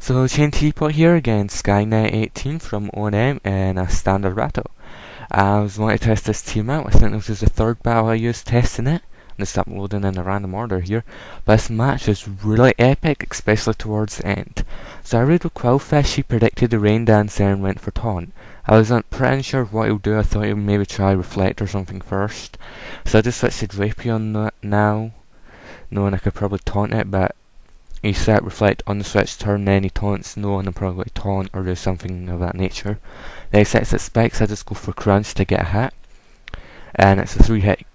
So chain teapot here against SkyNet18 from ONM in a standard battle. I was wanting to test this team out. I think this was the third battle I used testing it. I'm just uploading in a random order here. But this match is really epic, especially towards the end. So I read with Quillfish, he predicted the rain dancer and went for taunt. I wasn't pretty sure what he'll do. I thought he'd maybe try reflect or something first. So I just switched to Drapion now, knowing I could probably taunt it, but he set reflect on the switch turn, then he taunts no, and I'm probably taunt or do something of that nature. Then he sets it specs, I just go for crunch to get a hit. And it's a 3-hit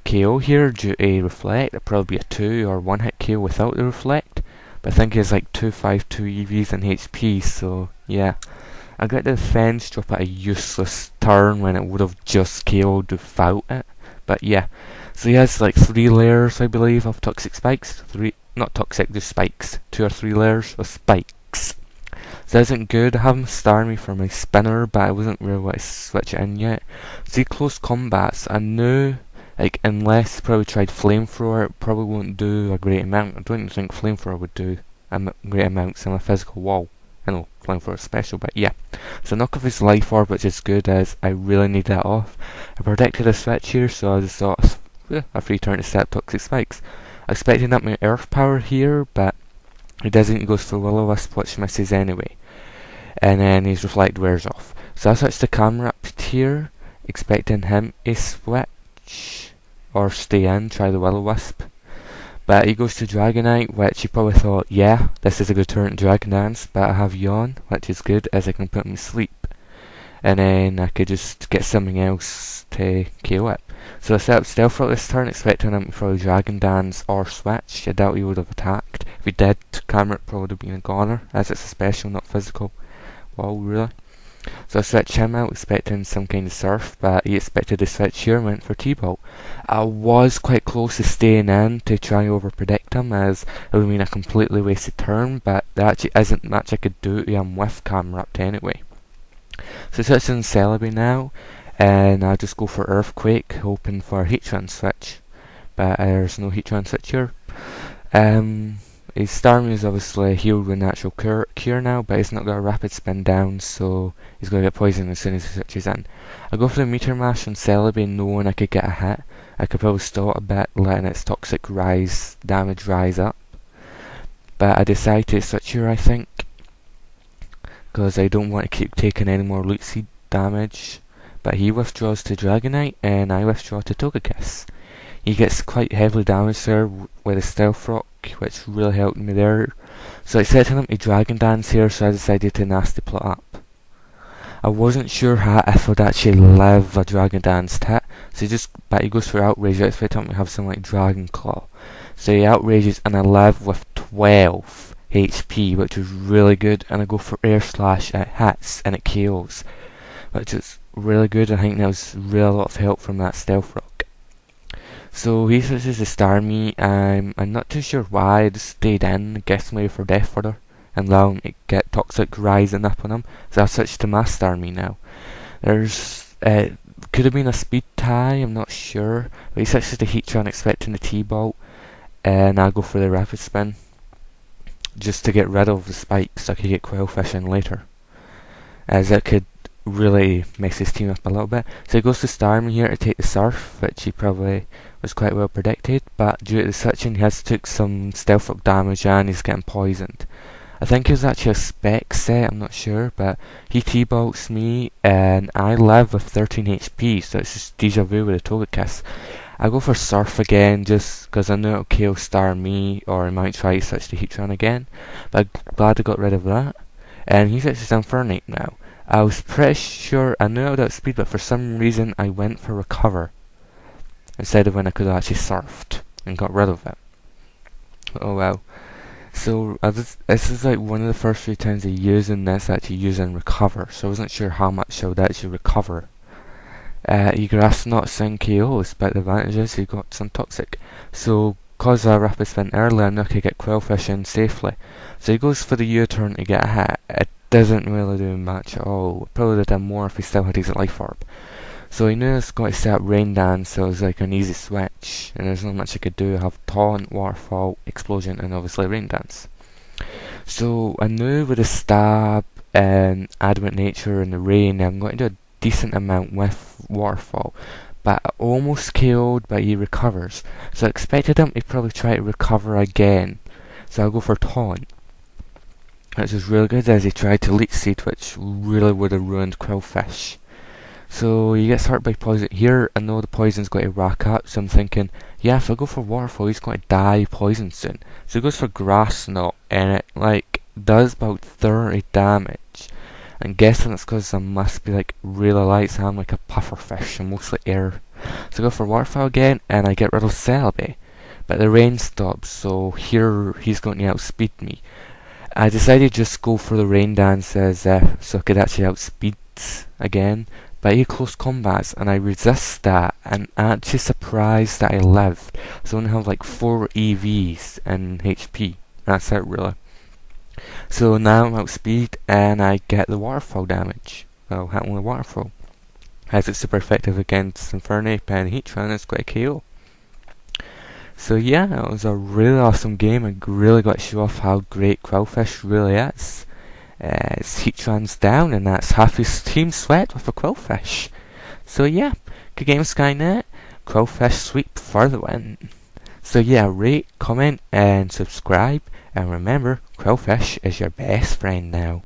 KO here due to reflect. It'd probably be a 2 or 1-hit KO without the reflect. But I think he has like 252 EVs and HP, so yeah. I got the defense drop at a useless turn when it would have just KO'd without it. But yeah. So he has like 3 layers, I believe, of toxic spikes. Not toxic, just spikes. 2 or 3 layers of spikes. So that isn't good. I have him star me for my spinner, but I wasn't really want to switch it in yet. See, close combats, I knew, like, unless he probably tried flamethrower, it probably won't do a great amount. I don't think flamethrower would do a great amount in a physical wall. I know, flamethrower is special, but yeah. So knock off his life orb, which is good, as I really need that off. I predicted a switch here, so I just thought, a free turn to set toxic spikes. Expecting up my earth power here, but he doesn't. He goes for Will-O-Wisp, which misses anyway. And then his reflect wears off. So I switch to camera up here, expecting him to switch or stay in, try the Will-O-Wisp. But he goes to Dragonite, which he probably thought, yeah, this is a good turn to Dragon Dance, but I have Yawn, which is good as I can put him to sleep. And then I could just get something else to KO it. So I set up Stealth Rock this turn, expecting him to throw Dragon Dance or Switch. I doubt he would have attacked. If he did, camera probably would have been a goner, as it's a special, not physical. Well, really. So I switched him out, expecting some kind of surf, but he expected to switch here and went for T-Bolt. I was quite close to staying in to try over-predict him, as it would mean a completely wasted turn, but there actually isn't much I could do to him with camera up anyway. So switching Celebi now, and I just go for Earthquake, hoping for a Heatran switch, but there's no Heatran switch here. His Starmie is obviously healed with natural cure now, but he's not got a rapid spin down, so he's going to get poisoned as soon as he switches in. I go for the Meteor Mash on Celebi, knowing I could get a hit. I could probably stall it a bit, letting its toxic damage rise up. But I decide to switch here, I think, because I don't want to keep taking any more Loot Seed damage. But he withdraws to Dragonite, and I withdraw to Togekiss. He gets quite heavily damaged there with a Stealth Rock, which really helped me there. So I set him to Dragon Dance here, so I decided to nasty plot up. I wasn't sure if I'd actually live a Dragon Dance hit, so but he goes for Outrage. I expect him to have some like Dragon Claw. So he outrages, and I live with 12 HP, which is really good, and I go for Air Slash, it hits, and it KOs, which is really good. I think that was really a lot of help from that Stealth Rock. So he switches to Starmie. I'm not too sure why. I just stayed in, I guess maybe for Death Order, and allow him to get Toxic rising up on him. So I'll switch to my Starmie now. There's could have been a speed tie, I'm not sure. But he switches to Heatran, expecting the T-Bolt, and I'll go for the Rapid Spin, just to get rid of the spikes so I could get Quillfish in later, as it could really mess his team up a little bit. So he goes to Starmie here to take the Surf, which he probably was quite well predicted, but due to the switching he has took some Stealth Rock damage and he's getting poisoned. I think it was actually a spec set, I'm not sure, but he T-Bolts me and I live with 13 HP, so it's just deja vu with a Togekiss. I go for Surf again just because I know it'll KO Starmie, or I might try to switch to Heatran again, but I'm glad I got rid of that. And he switches to Infernate now. I was pretty sure I knew I would outspeed, but for some reason I went for Recover instead of when I could have actually surfed and got rid of it. Oh well. So this is like one of the first few times I'm using this, actually using Recover, so I wasn't sure how much I would actually recover. He grasped not saying KOs, but the advantage is he got some Toxic. So cause I Rapid Spin early, I know I could get Quillfish in safely. So he goes for the U-turn to get a hit. It doesn't really do much at all. Probably would have done more if he still had his Life Orb. So he knew I was going to set up Rain Dance, so it was like an easy switch, and there's not much I could do. I have Taunt, Waterfall, Explosion, and obviously Rain Dance. So I knew with the stab and adamant nature and the rain, I'm going to do a decent amount with waterfall. But I almost killed, but he recovers. So I expected him to probably try to recover again. So I'll go for taunt. Which was really good as he tried to leech seed, which really would have ruined Quillfish. So he gets hurt by poison. Here I know the poison's going to rack up, so I'm thinking, yeah, if I go for waterfall, he's going to die poison soon. So he goes for grass knot, and it like does about 30 damage. I'm guessing it's because I must be like really light, so I'm like a puffer fish, and mostly air. So I go for waterfall again, and I get rid of Celebi. But the rain stops, so here he's going to outspeed me. I decided to just go for the rain dances, so I could actually outspeed again. But I hate close combats, and I resist that, and I'm actually surprised that I lived. So I only have like 4 EVs and HP. That's it really. So now I'm outspeed, and I get the waterfall damage. Well, hit with waterfall. As it's super effective against Infernape and Heatran, it's quite a KO. So yeah, it was a really awesome game. I really got to show off how great Quillfish really is. His Heatran's down, and that's half his team swept with a Quillfish. So yeah, good game Skynet. Quillfish sweep for the win. So yeah, rate, comment and subscribe, and remember, Quillfish is your best friend now.